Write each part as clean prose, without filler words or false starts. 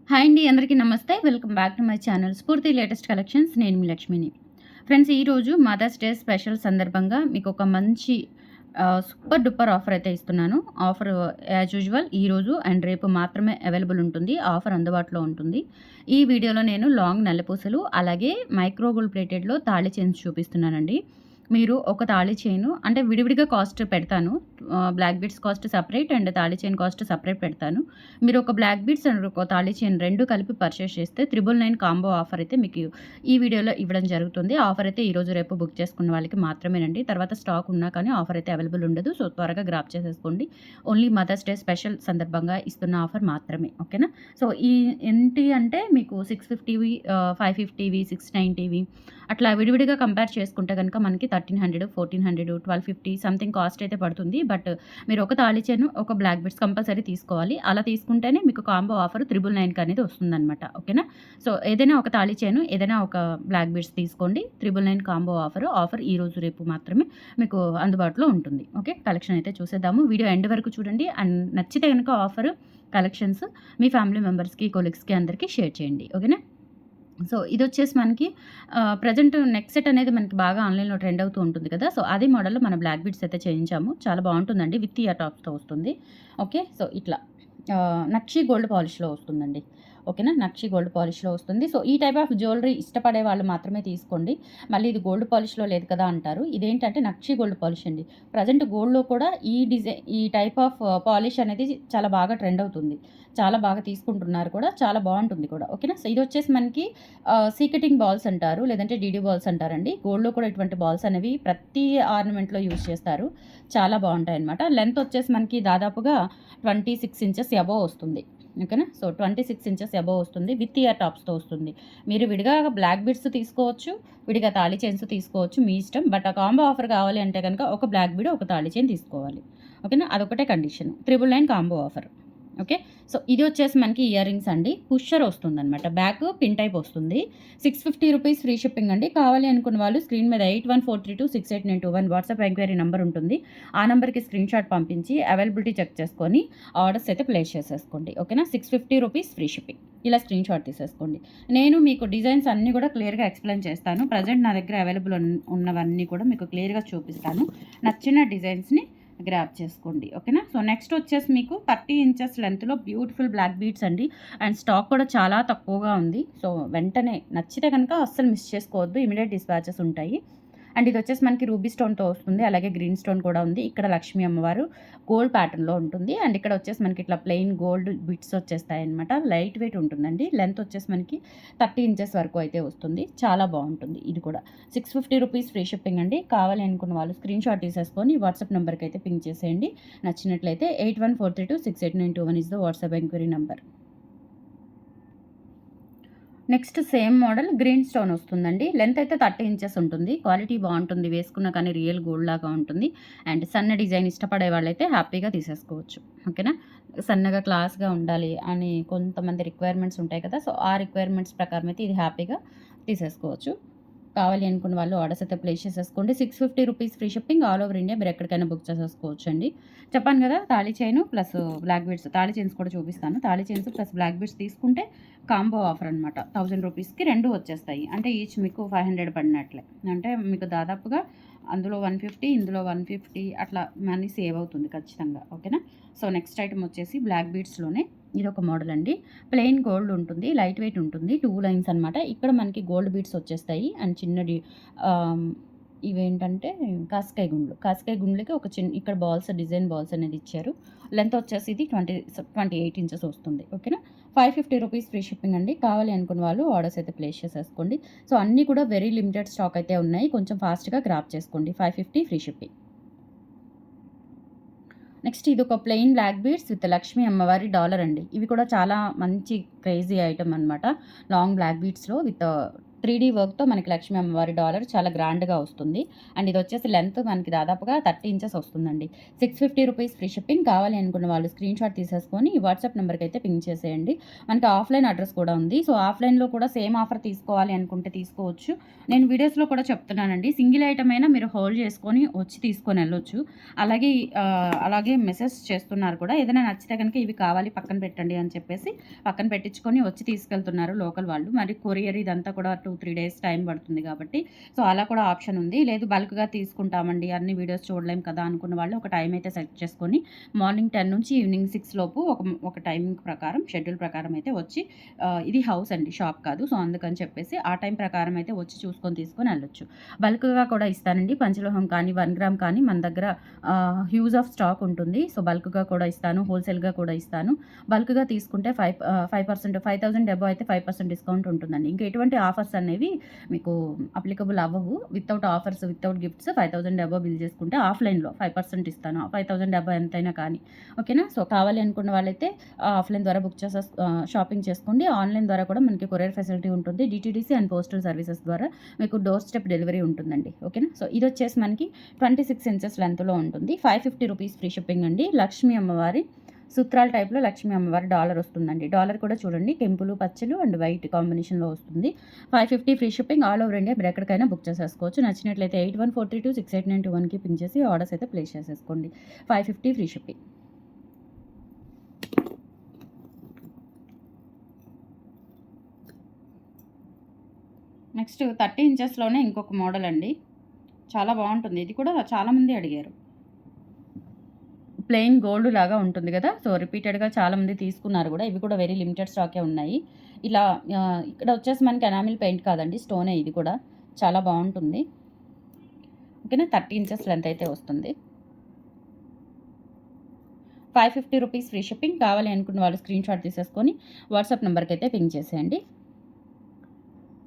Hi అండి. అందరికీ నమస్తే. Welcome back to my channel స్ఫూర్తి లేటెస్ట్ కలెక్షన్స్. నేను మీ లక్ష్మిని. ఫ్రెండ్స్, ఈరోజు మదర్స్ డే స్పెషల్ సందర్భంగా మీకు ఒక మంచి సూపర్ డూపర్ ఆఫర్ అయితే ఇస్తున్నాను. ఆఫర్ యాజ్ యూజువల్ ఈరోజు అండ్ రేపు మాత్రమే అవైలబుల్ ఉంటుంది. ఆఫర్ అందుబాటులో ఉంటుంది. ఈ వీడియోలో నేను లాంగ్ నల్లపూసలు అలాగే మైక్రో గోల్డ్ ప్లేటెడ్లో తాళి చైన్స్ చూపిస్తున్నానండి. మీరు ఒక తాళి చైను అంటే విడివిడిగా కాస్ట్ పెడతాను. Black beads cost separate and thali chain cost separate పెడతాను. మీరు ఒక బ్లాక్ బీడ్స్ అండ్ ఒక తాళి చైన్ 2 కలిపి పర్చేస్ చేస్తే 999 కాంబో ఆఫర్ అయితే మీకు ఈ వీడియోలో ఇవ్వడం జరుగుతుంది. ఆఫర్ అయితే ఈరోజు రేపు బుక్ చేసుకున్న వాళ్ళకి మాత్రమేనండి. తర్వాత స్టాక్ ఉన్నా కానీ ఆఫర్ అయితే అవైలబుల్ ఉండదు. సో త్వరగా గ్రాప్ చేసేసుకోండి. ఓన్లీ మదర్స్ డే స్పెషల్ సందర్భంగా ఇస్తున్న ఆఫర్ మాత్రమే. ఓకేనా? సో ఈ ఏంటి అంటే మీకు 650వి 550వి 690వి అట్లా విడివిడిగా కంపేర్ చేసుకుంటే గనుక మనకి 1300, 1400, 1250 సంథింగ్ కాస్ట్ అయితే పడుతుంది. బట్ మీరు ఒక తాళి చైను, ఒక బ్లాక్ బీడ్స్ కంపల్సరీ తీసుకోవాలి. అలా తీసుకుంటేనే మీకు కాంబో ఆఫర్ 999 అనేది వస్తుందనమాట. ఓకేనా? సో ఏదైనా ఒక తాళి చైను, ఏదైనా ఒక బ్లాక్ బీడ్స్ తీసుకోండి. 999 కాంబో ఆఫర్ ఈరోజు రేపు మాత్రమే మీకు అందుబాటులో ఉంటుంది. ఓకే, కలెక్షన్ అయితే చూసేద్దాము. వీడియో ఎండ్ వరకు చూడండి. అండ్ నచ్చితే కనుక ఆఫర్ కలెక్షన్స్ మీ ఫ్యామిలీ మెంబర్స్కి, కొలీగ్స్కి అందరికీ షేర్ చేయండి. ఓకేనా? సో ఇదొచ్చేసి మనకి ప్రెజెంట్ నెక్ సెట్ అనేది మనకి బాగా ఆన్‌లైన్‌లో ట్రెండ్ అవుతూ ఉంటుంది కదా! సో అదే మోడల్‌లో మన బ్లాక్ బీడ్స్ అయితే చేయించాము. చాలా బావుంటుందండి. విత్ ఇయర్ టాప్స్‌తో వస్తుంది. ఓకే. సో ఇట్లా నక్షి గోల్డ్ పాలిష్‌లో వస్తుందండి. ఓకేనా? నక్షి గోల్డ్ పాలిష్‌లో వస్తుంది. సో ఈ టైప్ ఆఫ్ జ్యువెలరీ ఇష్టపడే వాళ్ళు మాత్రమే తీసుకోండి. మళ్ళీ ఇది గోల్డ్ పాలిష్‌లో లేదు కదా అంటారు. ఇదేంటంటే నక్షి గోల్డ్ పాలిష్ అండి. ప్రెజెంట్ గోల్డ్‌లో కూడా ఈ టైప్ ఆఫ్ పాలిష్ అనేది చాలా బాగా ట్రెండ్ అవుతుంది. చాలా బాగా తీసుకుంటున్నారు కూడా. చాలా బావుంటుంది కూడా. ఓకేనా? సో ఇదొచ్చేసి మనకి సీకెటింగ్ బాల్స్ అంటారు. లేదంటే డీడీ బాల్స్ అంటారండి. గోల్డ్‌లో కూడా ఇటువంటి బాల్స్ అనేవి ప్రతి ఆర్నమెంట్‌లో యూజ్ చేస్తారు. చాలా బావుంటాయన్నమాట. లెంత్ వచ్చేసి మనకి దాదాపుగా 26 ఇంచెస్ అబోవ్ వస్తుంది. ఓకేనా? సో 26 ఇంచెస్ అబోవ్ వస్తుంది. విత్ ఇయర్ టాప్స్‌తో వస్తుంది. మీరు విడిగా బ్లాక్ బీడ్స్ తీసుకోవచ్చు. విడిగా తాళి చైన్స్ తీసుకోవచ్చు. మీ ఇష్టం. బట్ ఆ కాంబో ఆఫర్ కావాలి అంటే గనుక ఒక బ్లాక్ బీడ్, ఒక తాళి చైన్ తీసుకోవాలి. ఓకేనా? అదొకటే condition. 999 combo offer. Okay. So ఇది వచ్చేసి మనకి ఇయర్ రింగ్స్ అండి. పుషర్ వస్తుందనమాట. బ్యాక్ పిన్ టైప్ వస్తుంది. 650 రూపీస్ ఫ్రీ షిప్పింగ్ అండి. కావాలి అనుకున్న వాళ్ళు స్క్రీన్ మీద 8143268921 వాట్సాప్ ఎంక్వైరీ నంబర్ ఉంటుంది. ఆ నంబర్‌కి స్క్రీన్ షాట్ పంపించి అవైలబిలిటీ చెక్ చేసుకొని ఆర్డర్స్ అయితే ప్లేస్ చేసేసుకోండి. ఓకేనా? 650 రూపీస్ ఫ్రీ షిప్పింగ్. ఇలా స్క్రీన్ షాట్ తీసేసుకోండి. నేను మీకు డిజైన్స్ అన్నీ కూడా క్లియర్‌గా ఎక్స్‌ప్లెయిన్ చేస్తాను. ప్రెజెంట్ నా దగ్గర అవైలబుల్ ఉన్నవన్నీ కూడా మీకు క్లియర్‌గా చూపిస్తాను. నచ్చిన డిజైన్స్‌ని గ్రాబ్ చేసుకోండి. ఓకేనా? సో నెక్స్ట్ వచ్చేసి మీకు 30 ఇంచెస్ లెంత్‌లో బ్యూటిఫుల్ బ్లాక్ బీడ్స్ అండి. అండ్ స్టాక్ కూడా చాలా తక్కువగా ఉంది. సో వెంటనే నచ్చితే కనుక అస్సలు మిస్ చేసుకోవద్దు. ఇమ్మీడియేట్ డిస్పాచెస్ ఉంటాయి. అండ్ ఇది వచ్చేసి మనకి రూబీ స్టోన్‌తో వస్తుంది. అలాగే గ్రీన్ స్టోన్ కూడా ఉంది. ఇక్కడ లక్ష్మీ అమ్మవారు గోల్డ్ ప్యాటర్న్‌లో ఉంటుంది. అండ్ ఇక్కడ వచ్చేసి మనకి ఇట్లా ప్లెయిన్ గోల్డ్ బిట్స్ వచ్చేస్తాయన్నమాట. లైట్ వెయిట్ ఉంటుందండి. లెంత్ వచ్చేసి మనకి 30 ఇంచెస్ వరకు అయితే వస్తుంది. చాలా బాగుంటుంది ఇది కూడా. 650 రూపీస్ ఫ్రీ షిప్పింగ్ అండి. కావాలి అనుకున్న వాళ్ళు స్క్రీన్ షాట్ తీసేసుకొని వాట్సాప్ నెంబర్కి అయితే పింక్ చేసేయండి. నచ్చినట్లయితే 8143268921 is the WhatsApp enquiry number. Next same model green stone వస్తుందండి. లెంత్ అయితే 30 ఇంచెస్ ఉంటుంది. క్వాలిటీ బాగుంటుంది. వేసుకున్నా కానీ రియల్ గోల్డ్ లాగా ఉంటుంది. అండ్ సన్న డిజైన్ ఇష్టపడే వాళ్ళైతే హ్యాపీగా తీసేసుకోవచ్చు. ఓకేనా? సన్నగా క్లాస్‌గా ఉండాలి అని కొంతమంది రిక్వైర్మెంట్స్ ఉంటాయి కదా! సో ఆ రిక్వైర్మెంట్స్ ప్రకారం అయితే ఇది హ్యాపీగా తీసేసుకోవచ్చు. కావాలి అనుకున్న వాళ్ళు ఆర్డర్స్ అయితే ప్లేస్ చేసేసుకోండి. 650 rupees free shipping all over India మీరు ఎక్కడికైనా బుక్ చేసేసుకోవచ్చండి. చెప్పాను కదా! తాళి చైను ప్లస్ బ్లాక్ బీడ్స్. తాళి చైన్స్ కూడా చూపిస్తాను. తాళి చైన్స్ ప్లస్ బ్లాక్ బీడ్స్ తీసుకుంటే కాంబో ఆఫర్ అనమాట. 1000 రూపీస్‌కి 2 వచ్చేస్తాయి. అంటే ఈచ్ మీకు 500 పడినట్లే. అంటే మీకు దాదాపుగా అందులో 150, ఇందులో 150 అట్లా మనీ సేవ్ అవుతుంది ఖచ్చితంగా. ఓకేనా? సో నెక్స్ట్ ఐటమ్ వచ్చేసి బ్లాక్ బీడ్స్‌లోనే ఇదొక మోడల్ అండి. ప్లెయిన్ గోల్డ్ ఉంటుంది. లైట్ వెయిట్ ఉంటుంది. 2 లైన్స్ అనమాట. ఇక్కడ మనకి గోల్డ్ బీడ్స్ వచ్చేస్తాయి. అండ్ చిన్నది ఇవేంటంటే కాస్కాయ గుండ్లు. కాస్కాయ గుండ్లకి ఒక ఇక్కడ బాల్స్ డిజైన్ బాల్స్ అనేది ఇచ్చారు. లెంత్ వచ్చేసి ఇది 28 ఇంచెస్ వస్తుంది. ఓకేనా? 550 రూపీస్ ఫ్రీ షిప్పింగ్ అండి. కావాలి అనుకున్న వాళ్ళు ఆర్డర్స్ అయితే ప్లేస్ చేసేసుకోండి. సో అన్నీ కూడా వెరీ లిమిటెడ్ స్టాక్ అయితే ఉన్నాయి. కొంచెం ఫాస్ట్‌గా గ్రాబ్ చేసుకోండి. 550 ఫ్రీ షిప్పింగ్. నెక్స్ట్ ఇదొక plain black beads with Lakshmi అమ్మవారి డాలర్ అండి. ఇవి కూడా చాలా మంచి క్రేజీ ఐటెమ్ అనమాట. లాంగ్ బ్లాక్ బీడ్స్‌లో విత్ 3D వర్క్‌తో మనకి లక్ష్మీ అమ్మవారి డాలర్ చాలా గ్రాండ్‌గా వస్తుంది. అండ్ ఇది వచ్చేసి లెంత్ మనకి దాదాపుగా 30 ఇంచెస్ వస్తుందండి. 650 రూపీస్ ఫ్రీ షిప్పింగ్. కావాలి అనుకున్న వాళ్ళు స్క్రీన్‌షాట్ తీసేసుకొని వాట్సాప్ నంబర్‌కైతే పింగ్ చేసేయండి. మనకి ఆఫ్‌లైన్ అడ్రస్ కూడా ఉంది. సో, ఆఫ్‌లైన్‌లో కూడా సేమ్ ఆఫర్ తీసుకోవాలి అనుకుంటే తీసుకోవచ్చు. నేను వీడియోస్‌లో కూడా చెప్తున్నానండి. సింగిల్ ఐటమ్ అయినా మీరు హోల్డ్ చేసుకొని వచ్చి తీసుకొని వెళ్ళొచ్చు. అలాగే మెసేజ్ చేస్తున్నారు కూడా. ఏదైనా నచ్చితే కనుక ఇవి కావాలి పక్కన పెట్టండి అని చెప్పేసి పక్కన పెట్టించుకొని వచ్చి తీసుకెళ్తున్నారు లోకల్ వాళ్ళు. మరి కొరియర్ ఇదంతా కూడా 2, 3 డేస్ టైం పడుతుంది కాబట్టి సో, అలా కూడా ఆప్షన్ ఉంది. లేదు బల్క్‌గా తీసుకుంటామండి అన్ని వీడియోస్ చూడలేం కదా అనుకున్న వాళ్ళు ఒక టైం అయితే సెట్ చేసుకొని మార్నింగ్ 10 నుంచి ఈవినింగ్ 6 లోపు ఒక టైమింగ్ ప్రకారం షెడ్యూల్ ప్రకారం అయితే వచ్చి ఇది హౌస్ అండి, షాప్ కాదు. సో, అందుకని చెప్పేసి ఆ టైం ప్రకారం అయితే వచ్చి చూసుకొని తీసుకొని వెళ్ళొచ్చు. బల్క్‌గా కూడా ఇస్తానండి. పంచలోహం కానీ 1 గ్రామ్ కానీ మన దగ్గర హ్యూజ్ ఆఫ్ స్టాక్ ఉంటుంది. సో, బల్క్‌గా కూడా ఇస్తాను. హోల్‌సేల్‌గా కూడా ఇస్తాను. బల్క్‌గా తీసుకుంటే 5% 5000 అబోవ్ అయితే 5% డిస్కౌంట్ ఉంటుందండి. ఇంకా ఎటువంటి ఆఫర్స్ అనేవి మీకు అప్లికబుల్ అవ్వవు. Without offers, without gifts 5000 above bill చేసుకుంటే ఆఫ్‌లైన్‌లో 5% ఇస్తాను. 5000 అబోవ్ ఎంతైనా కానీ. ఓకేనా? సో, కావాలి అనుకున్న వాళ్ళైతే ఆఫ్‌లైన్ ద్వారా బుక్ షాపింగ్ చేసుకోండి. ఆన్‌లైన్ ద్వారా కూడా మనకి కొరియర్ ఫెసిలిటీ ఉంటుంది. డీటీడీసీ అండ్ పోస్టల్ సర్వీసెస్ ద్వారా మీకు డోర్ స్టెప్ డెలివరీ ఉంటుందండి. ఓకేనా? సో, ఇదొచ్చేసి మనకి 26 ఇంచెస్ లెంత్‌లో ఉంటుంది. 550 రూపీస్ ఫ్రీ షిప్పింగ్ అండి. లక్ష్మీ అమ్మవారి సూత్రాల టైప్‌లో లక్ష్మీ అమ్మవారి డాలర్ వస్తుందండి. డాలర్ కూడా చూడండి కెంపులు, పచ్చలు అండ్ వైట్ కాంబినేషన్‌లో వస్తుంది. 550 free shipping all over India. మీరు ఎక్కడికైనా బుక్ చేసేసుకోవచ్చు. నచ్చినట్లయితే 8143268921కి పింగ్ చేసి ఆర్డర్స్ అయితే ప్లేస్ చేసేసుకోండి. 550 ఫ్రీ షిప్పింగ్. నెక్స్ట్ 30 ఇంచెస్‌లోనే ఇంకొక మోడల్ అండి. చాలా బాగుంటుంది. ఇది కూడా చాలామంది అడిగారు. ప్లెయిన్ గోల్డ్ లాగా ఉంటుంది కదా! సో, రిపీటెడ్‌గా చాలామంది తీసుకున్నారు కూడా. ఇవి కూడా వెరీ లిమిటెడ్ స్టాకే ఉన్నాయి. ఇలా ఇక్కడ వచ్చేసి మనకి ఎనామిల్ పెయింట్ కాదండి, స్టోనే ఇది కూడా. చాలా బాగుంటుంది. ఓకేనా? 30 ఇంచెస్ లెంత్ అయితే వస్తుంది. 550 రూపీస్ ఫ్రీ షిప్పింగ్. కావాలి అనుకున్న వాళ్ళు స్క్రీన్‌షాట్ తీసేసుకొని వాట్సాప్ నంబర్‌కైతే పింగ్ చేసేయండి.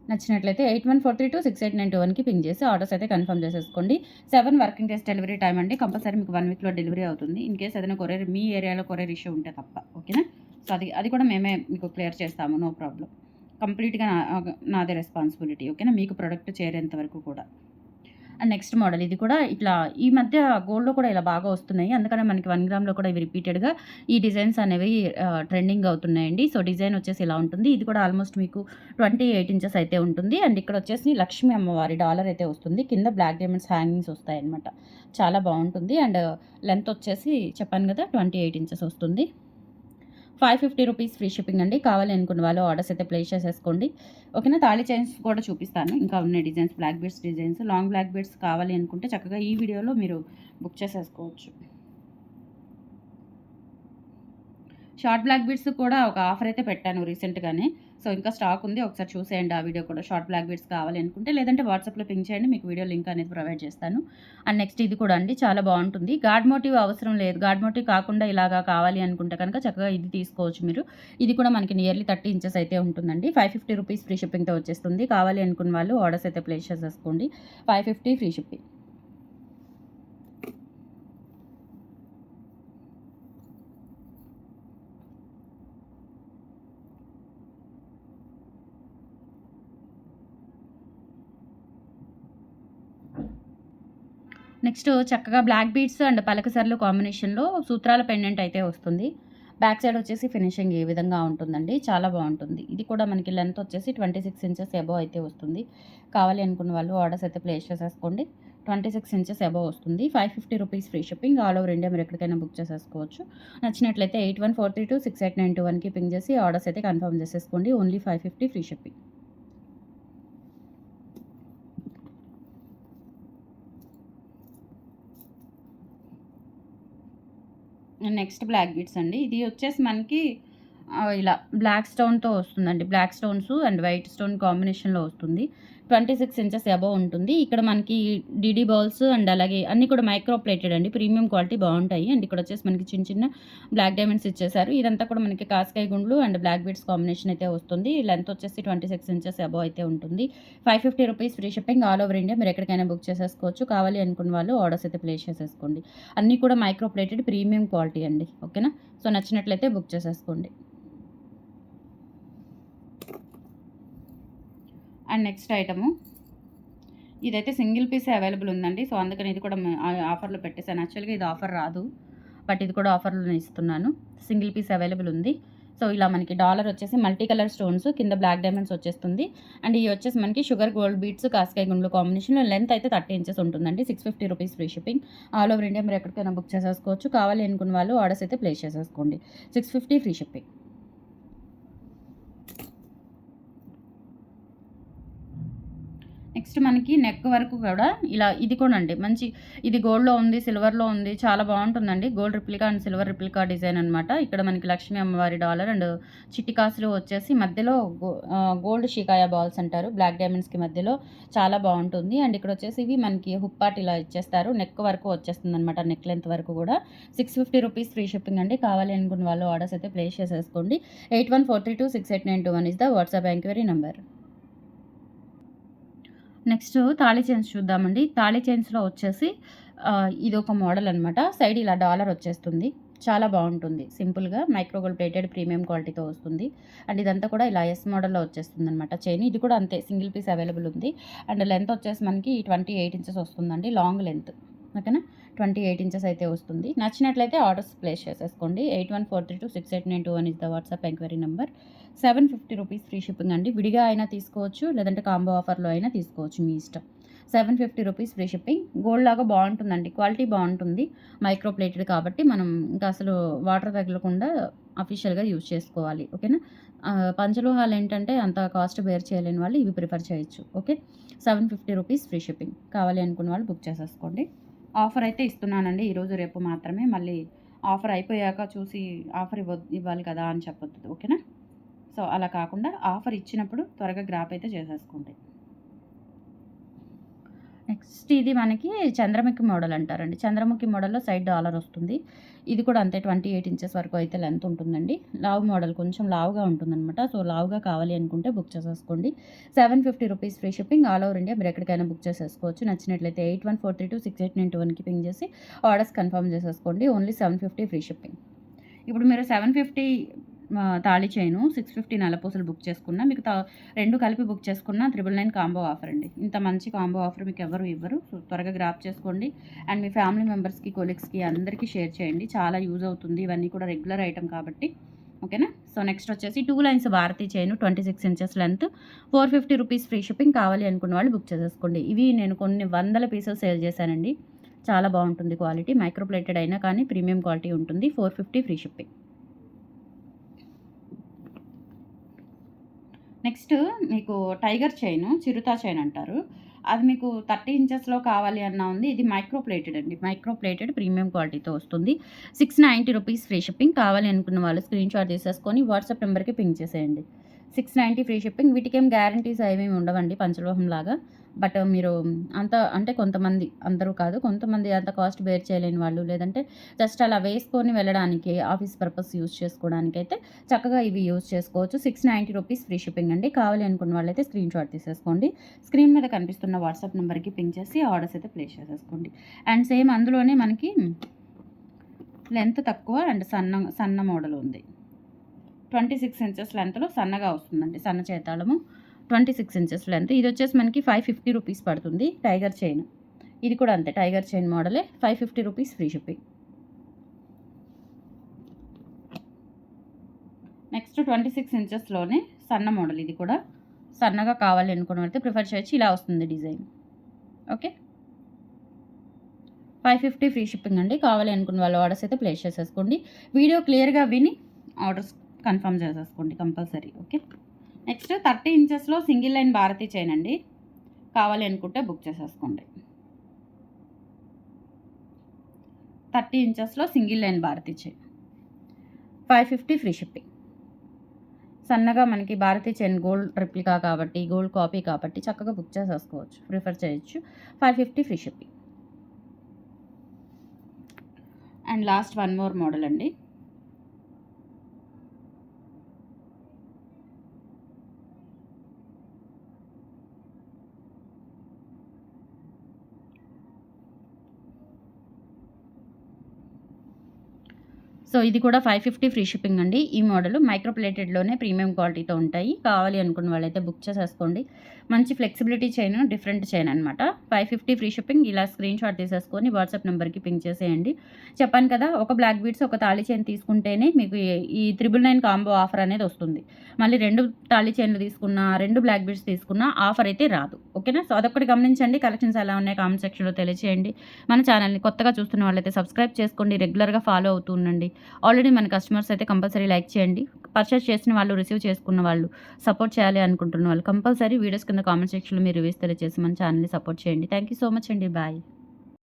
నచ్చినట్లయితే 8143268921కి పింగ్ చేసి ఆర్డర్స్ అయితే కన్ఫర్మ్ చేసేసుకోండి. 7 వర్కింగ్ డేస్ డెలివరీ టైం అండి. కంపల్సరీ మీకు 1 వీక్‌లో డెలివరీ అవుతుంది. ఇన్ కేస్ ఏదైనా మీ ఏరియాలో కొరియర్ ఇష్యూ ఉంటే తప్ప. ఓకేనా? సో, అది కూడా మేమే మీకు క్లియర్ చేస్తాము. No problem. కంప్లీట్‌గా నాదే రెస్పాన్సిబిలిటీ. ఓకేనా? మీకు ప్రొడక్ట్ చేరేంత వరకు కూడా. అండ్ నెక్స్ట్ మోడల్ ఇది కూడా ఇట్లా ఈ మధ్య గోల్డ్‌లో కూడా ఇలా బాగా వస్తున్నాయి. అందుకనే మనకి 1 గ్రామ్‌లో కూడా ఇవి రిపీటెడ్‌గా ఈ డిజైన్స్ అనేవి ట్రెండింగ్ అవుతున్నాయండి. సో, డిజైన్ వచ్చేసి ఇలా ఉంటుంది. ఇది కూడా ఆల్మోస్ట్ మీకు 28 ఇంచెస్ అయితే ఉంటుంది. అండ్ ఇక్కడ వచ్చేసి లక్ష్మీ అమ్మవారి డాలర్ అయితే వస్తుంది. కింద బ్లాక్ డైమండ్స్ హ్యాంగింగ్స్ వస్తాయన్నమాట. చాలా బాగుంటుంది. అండ్ లెంత్ వచ్చేసి చెప్పాను కదా 28 ఇంచెస్ వస్తుంది. 550 రూపీస్ ఫ్రీ షిప్పింగ్ అండి. కావాలి అనుకున్న వాళ్ళు ఆర్డర్స్ అయితే ప్లేస్ చేసేసుకోండి. ఓకేనా? తాళి చైన్స్ కూడా చూపిస్తాను. ఇంకా ఉన్నాయి designs, black beads designs. Long black beads కావాలి అనుకుంటే చక్కగా ఈ వీడియోలో మీరు బుక్ చేసేసుకోవచ్చు. షార్ట్ బ్లాక్ బీడ్స్ కూడా ఒక ఆఫర్ అయితే పెట్టాను రీసెంట్‌గానే. సో, ఇంకా స్టాక్ ఉంది. ఒకసారి చూసేయండి ఆ వీడియో కూడా. షార్ట్ బ్లాక్ బీడ్స్ కావాలి అనుకుంటే, లేదంటే వాట్సాప్‌లో పింగ్ చేయండి. మీకు వీడియో లింక్ అనేది ప్రొవైడ్ చేస్తాను. అండ్ నెక్స్ట్ ఇది కూడా అండి చాలా బాగుంటుంది. గాడ్ మోటివ్ అవసరం లేదు. గాడ్ మోటివ్ కాకుండా ఇలాగా కావాలి అనుకుంటే కనుక చక్కగా ఇది తీసుకోవచ్చు మీరు. ఇది కూడా మనకి నియర్లీ 30 ఇంచెస్ అయితే ఉంటుందండి. 550 రూపీస్ ఫ్రీ షిప్పింగ్‌తో వచ్చేస్తుంది. కావాలి అనుకున్న వాళ్ళు ఆర్డర్స్ అయితే ప్లేస్ చేసేసుకోండి. 550 ఫ్రీ షిప్పింగ్. నెక్స్ట్ చక్కగా బ్లాక్ బీడ్స్ అండ్ పలకసర్లు కాంబినేషన్‌లో సూత్రాల పెండెంట్ అయితే వస్తుంది. బ్యాక్ సైడ్ వచ్చేసి ఫినిషింగ్ ఈ విధంగా ఉంటుందండి. చాలా బాగుంటుంది. ఇది కూడా మనకి లెంత్ వచ్చేసి 26 ఇంచెస్ అబోవ్ అయితే వస్తుంది. కావాలి అనుకున్న వాళ్ళు ఆర్డర్స్ అయితే ప్లేస్ చేసేసుకోండి. 26 ఇంచెస్ అబోవ్ వస్తుంది. 550 rupees free shipping. All over India మీరు ఎక్కడికైనా బుక్ చేసేసుకోవచ్చు. నచ్చినట్లయితే 8143268921కి పింగ్ చేసి ఆర్డర్స్ అయితే కన్ఫర్మ్ చేసేసుకోండి. Only 550 free shipping. Next black beads అండి. ఇది వచ్చేసి మనకి ఇలా బ్లాక్ స్టోన్‌తో వస్తుందండి. Black stones and white stone కాంబినేషన్‌లో వస్తుంది. 26 ఇంచెస్ అబోవ్ ఉంటుంది. ఇక్కడ మనకి డీడీ బాల్స్ అండ్ అలాగే అన్నీ కూడా మైక్రో ప్లేటెడ్ అండి. ప్రీమియం క్వాలిటీ బాగుంటాయి. అండ్ ఇక్కడ వచ్చేసి మనకి చిన్న చిన్న బ్లాక్ డైమండ్స్ ఇచ్చేసారు. ఇదంతా కూడా మనకి కాస్కాయ గుండ్లు అండ్ బ్లాక్ బీడ్స్ కాంబినేషన్ అయితే వస్తుంది. లెంత్ వచ్చేసి 26 ఇంచెస్ అబోవ్ అయితే ఉంటుంది. 550 rupees free shipping. All over India మీరు ఎక్కడికైనా బుక్ చేసేసుకోవచ్చు. కావాలి అనుకున్న వాళ్ళు ఆర్డర్స్ అయితే ప్లేస్ చేసేసుకోండి. అన్నీ కూడా మైక్రో ప్లేటెడ్ ప్రీమియం క్వాలిటీ అండి. ఓకేనా? సో, నచ్చినట్లయితే బుక్ చేసేసుకోండి. అండ్ నెక్స్ట్ ఐటము ఇదైతే సింగిల్ పీసే అవైలబుల్ ఉందండి. సో అందుకని ఇది కూడా ఆఫర్లో పెట్టేశాను. యాక్చువల్గా ఇది ఆఫర్ రాదు, బట్ ఇది కూడా ఆఫర్లో ఇస్తున్నాను. సింగిల్ పీస్ అవైలబుల్ ఉంది. సో ఇలా మనకి డాలర్ వచ్చేసి మల్టీ కలర్ స్టోన్స్, కింద బ్లాక్ డైమండ్స్ వచ్చేస్తుంది. అండ్ ఇవి వచ్చేసి మనకి షుగర్ గోల్డ్ బీట్స్, కాస్కాయ గుండ్లు కాంబినేషన్లో. లెంత్ అయితే 30 ఇంచెస్ ఉంటుందండి. 650 rupees free shipping. All over India మీరు ఎక్కడికైనా బుక్ చేసేసుకోవచ్చు. కావాలి అనుకున్న వాళ్ళు ఆర్డర్స్ అయితే ప్లేస్ చేసేసుకోండి. 650 ఫ్రీ షిప్పింగ్. నెక్స్ట్ మనకి నెక్ వరకు కూడా ఇలా ఇది కూడా అండి మంచి, ఇది గోల్డ్లో ఉంది, సిల్వర్లో ఉంది, చాలా బాగుంటుందండి. Gold replica and silver replica design అనమాట. ఇక్కడ మనకి లక్ష్మీ అమ్మవారి డాలర్ అండ్ చిట్టి కాసులు వచ్చేసి మధ్యలో గోల్డ్ షికాయా బాల్స్ అంటారు, బ్లాక్ డైమండ్స్కి మధ్యలో. చాలా బాగుంటుంది. అండ్ ఇక్కడ వచ్చేసి ఇవి మనకి హుప్పాట్ ఇలా ఇచ్చేస్తారు. నెక్ వరకు వచ్చేస్తుంది అనమాట, నెక్ లెంత్ వరకు కూడా. 650 రూపీస్ ఫ్రీ షిప్పింగ్ అండి. కావాలి అనుకున్న వాళ్ళు ఆర్డర్స్ అయితే ప్లేస్ చేసేసుకోండి. 8143268921 is the WhatsApp enquiry number. Next తాళి చైన్స్ చూద్దామండి. తాళి చైన్స్లో వచ్చేసి ఇది ఒక మోడల్ అనమాట. సైడ్ ఇలా డాలర్ వచ్చేస్తుంది. చాలా బాగుంటుంది. సింపుల్గా మైక్రోగోల్డ్ ప్లేటెడ్ ప్రీమియం క్వాలిటీతో వస్తుంది. అండ్ ఇదంతా కూడా ఇలా ఎస్ మోడల్లో వచ్చేస్తుంది అనమాట చైన్. ఇది కూడా అంతే, సింగిల్ పీస్ అవైలబుల్ ఉంది. అండ్ లెంత్ వచ్చేసి మనకి 28 ఇంచెస్ వస్తుందండి, లాంగ్ లెంత్. ఓకేనా, 28 ఇంచెస్ అయితే వస్తుంది. నచ్చినట్లయితే ఆర్డర్స్ ప్లేస్ చేసేసుకోండి. 8143268921 is the WhatsApp enquiry number. 750 rupees free shipping అండి. విడిగా అయినా తీసుకోవచ్చు, లేదంటే కాంబో ఆఫర్లో అయినా తీసుకోవచ్చు, మీ ఇష్టం. 750 రూపీస్ ఫ్రీ షిప్పింగ్. గోల్డ్ లాగా బాగుంటుందండి, క్వాలిటీ బాగుంటుంది. మైక్రో ప్లేటెడ్ కాబట్టి మనం ఇంకా అసలు వాటర్ తగలకుండా అఫీషియల్గా యూజ్ చేసుకోవాలి. ఓకేనా. పంచలోహాలు ఏంటంటే అంత కాస్ట్ బేర్ చేయలేని వాళ్ళు ఇవి ప్రిఫర్ చేయొచ్చు. Okay, 750 rupees free shipping. కావాలి అనుకున్న వాళ్ళు బుక్ చేసేసుకోండి. ఆఫర్ అయితే ఇస్తున్నానండి ఈరోజు రేపు మాత్రమే. మళ్ళీ ఆఫర్ అయిపోయాక చూసి ఆఫర్ ఇవ్వాలి కదా అని చెప్పొద్దు. ఓకేనా. సో అలా కాకుండా ఆఫర్ ఇచ్చినప్పుడు త్వరగా గ్రాప్ అయితే చేసేసుకోండి. నెక్స్ట్ ఇది మనకి చంద్రముఖి మోడల్ అంటారండి. చంద్రముఖి మోడల్లో సైడ్ డాలర్ వస్తుంది. ఇది కూడా అంతే, 28 ఇంచెస్ వరకు అయితే లెంత్ ఉంటుందండి. లావు మోడల్, కొంచెం లావుగా ఉంటుందన్నమాట. సో లావుగా కావాలి అనుకుంటే బుక్ చేసేసుకోండి. 750 rupees free shipping. All over India మీరు ఎక్కడికైనా బుక్ చేసేసుకోవచ్చు. నచ్చినట్లయితే 8143268921కి పింగ్ చేసి ఆర్డర్స్ కన్ఫర్మ్ చేసేసుకోండి. Only 750 free shipping. ఇప్పుడు మీరు 750 తాళి చైను, 650 నల్లపూసలు బుక్ చేసుకున్నా, మీకు రెండు కలిపి బుక్ చేసుకున్న 999 కాంబో ఆఫర్ అండి. ఇంత మంచి కాంబో ఆఫర్ మీకు ఎవరు ఇవ్వరు. సో త్వరగా గ్రాప్ చేసుకోండి. అండ్ మీ ఫ్యామిలీ మెంబర్స్కి, కొలీగ్స్కి అందరికీ షేర్ చేయండి. చాలా యూజ్ అవుతుంది. ఇవన్నీ కూడా రెగ్యులర్ ఐటమ్ కాబట్టి. ఓకేనా. సో నెక్స్ట్ వచ్చేసి 2 lines Bharati chain, 26 inches length, 450 rupees free shipping. కావాలి అనుకున్న వాళ్ళు బుక్ చేసేసుకోండి. ఇవి నేను కొన్ని వందల పీసెస్ సేల్ చేశానండి. చాలా బాగుంటుంది క్వాలిటీ. మైక్రో ప్లేటెడ్ అయినా కానీ ప్రీమియం క్వాలిటీ ఉంటుంది. 450 ఫ్రీ షిప్పింగ్. నెక్స్ట్ మీకు టైగర్ చైన్, చిరుతా చైన్ అంటారు. అది మీకు 30 ఇంచెస్లో కావాలి అన్నా ఉంది. ఇది మైక్రో ప్లేటెడ్ అండి. మైక్రో ప్లేటెడ్ ప్రీమియం క్వాలిటీతో వస్తుంది. 690 రూపీస్ ఫ్రీ షిప్పింగ్. కావాలి అనుకున్న వాళ్ళు స్క్రీన్ షాట్ తీసేసుకొని వాట్సాప్ నెంబర్కి పింక్ చేసేయండి. 690 ఫ్రీ షిప్పింగ్. వీటికేం గ్యారంటీస్ ఏమేమి ఉండవండి పంచలోహం లాగా. బట్ మీరు అంత అంటే కొంతమంది, అందరూ కాదు, కొంతమంది అంత కాస్ట్ బేర్ చేయలేని వాళ్ళు, లేదంటే జస్ట్ అలా వేసుకొని వెళ్ళడానికి, ఆఫీస్ పర్పస్ యూజ్ చేసుకోవడానికైతే చక్కగా ఇవి యూజ్ చేసుకోవచ్చు. 690 రూపీస్ ఫ్రీ షిప్పింగ్ అండి. కావాలి అనుకున్న వాళ్ళైతే స్క్రీన్ షాట్ తీసేసుకోండి. స్క్రీన్ మీద కనిపిస్తున్న వాట్సాప్ నెంబర్కి పింక్ చేసి ఆర్డర్స్ అయితే ప్లేస్ చేసేసుకోండి. అండ్ సేమ్ అందులోనే మనకి లెంత్ తక్కువ అండ్ సన్న మోడల్ ఉంది. 26 ఇంచెస్ లెంత్లో సన్నగా వస్తుందండి, సన్న చేతాళము. 26 ఇంచెస్ లెంత్. ఇది వచ్చేసి మనకి 550 రూపీస్ పడుతుంది. టైగర్ చైన్, ఇది కూడా అంతే, టైగర్ చైన్ మోడలే. 550 రూపీస్ ఫ్రీ షిప్పింగ్. నెక్స్ట్ 26 ఇంచెస్లోనే సన్న మోడల్. ఇది కూడా సన్నగా కావాలి అనుకున్న అయితే ప్రిఫర్ చేయొచ్చు. ఇలా వస్తుంది డిజైన్. ఓకే, 550 ఫ్రీ షిప్పింగ్ అండి. కావాలి అనుకున్న వాళ్ళు ఆర్డర్స్ అయితే ప్లేస్ చేసేసుకోండి. వీడియో క్లియర్గా విని ఆర్డర్స్ కన్ఫర్మ్ చేసేసుకోండి కంపల్సరీ. ఓకే. నెక్స్ట్ 30 ఇంచెస్లో సింగిల్ లైన్ భారతీ చైన్ అండి. కావాలి అనుకుంటే బుక్ చేసేసుకోండి. 30 ఇంచెస్లో single line Bharati chain, 550 free shipping. సన్నగా మనకి భారతీ చైన్ గోల్డ్ రిప్లికా కాబట్టి, గోల్డ్ కాపీ కాబట్టి చక్కగా బుక్ చేసేసుకోవచ్చు, ప్రిఫర్ చేయొచ్చు. 550 free shipping. And last one more model అండి. సో ఇది కూడా 550 ఫ్రీ షిప్పింగ్ అండి. ఈ మోడల్ మైక్రో ప్లేటెడ్‌లోనే ప్రీమియం క్వాలిటీతో ఉంటాయి. కావాలి అనుకున్న వాళ్ళైతే బుక్ చేసేసుకోండి. మంచి ఫ్లెక్సిబిలిటీ చైన్, డిఫరెంట్ చైన్ అనమాట. 550 ఫ్రీ షిప్పింగ్. ఇలా స్క్రీన్ షాట్ తీసేసుకొని వాట్సాప్ నెంబర్‌కి పింగ్ చేసేయండి. చెప్పాను కదా! ఒక బ్లాక్ బీడ్స్, ఒక తాళి చైన్ తీసుకుంటేనే మీకు ఈ 999 కాంబో ఆఫర్ అనేది వస్తుంది. మళ్ళీ 2 తాళి చైన్‌లు తీసుకున్నా, 2 బ్లాక్ బీడ్స్ తీసుకున్నా ఆఫర్ అయితే రాదు. ఓకేనా? సో అదొక్కటి గమనించండి. కలెక్షన్స్ ఎలా ఉన్నాయి కామెంట్ సెక్షన్‌లో తెలియచేయండి. మన ఛానల్‌ని కొత్తగా చూస్తున్న వాళ్ళైతే సబ్స్క్రైబ్ చేసుకోండి. రెగ్యులర్‌గా ఫాలో అవుతూ ఉండండి. ఆల్రెడీ మన కస్టమర్స్ అయితే కంపల్సరీ లైక్ చేయండి. పర్చేస్ చేసిన వాళ్ళు, రిసీవ్ చేసుకున్న వాళ్ళు, సపోర్ట్ చేయాలి అనుకుంటున్న వాళ్ళు కంపల్సరీ వీడియోస్ కింద కామెంట్ సెక్షన్‌లో మీ రివ్యూస్ తెలియజేసి మన ఛానల్‌ని సపోర్ట్ చేయండి. థ్యాంక్ యూ సో మచ్ అండి. బాయ్.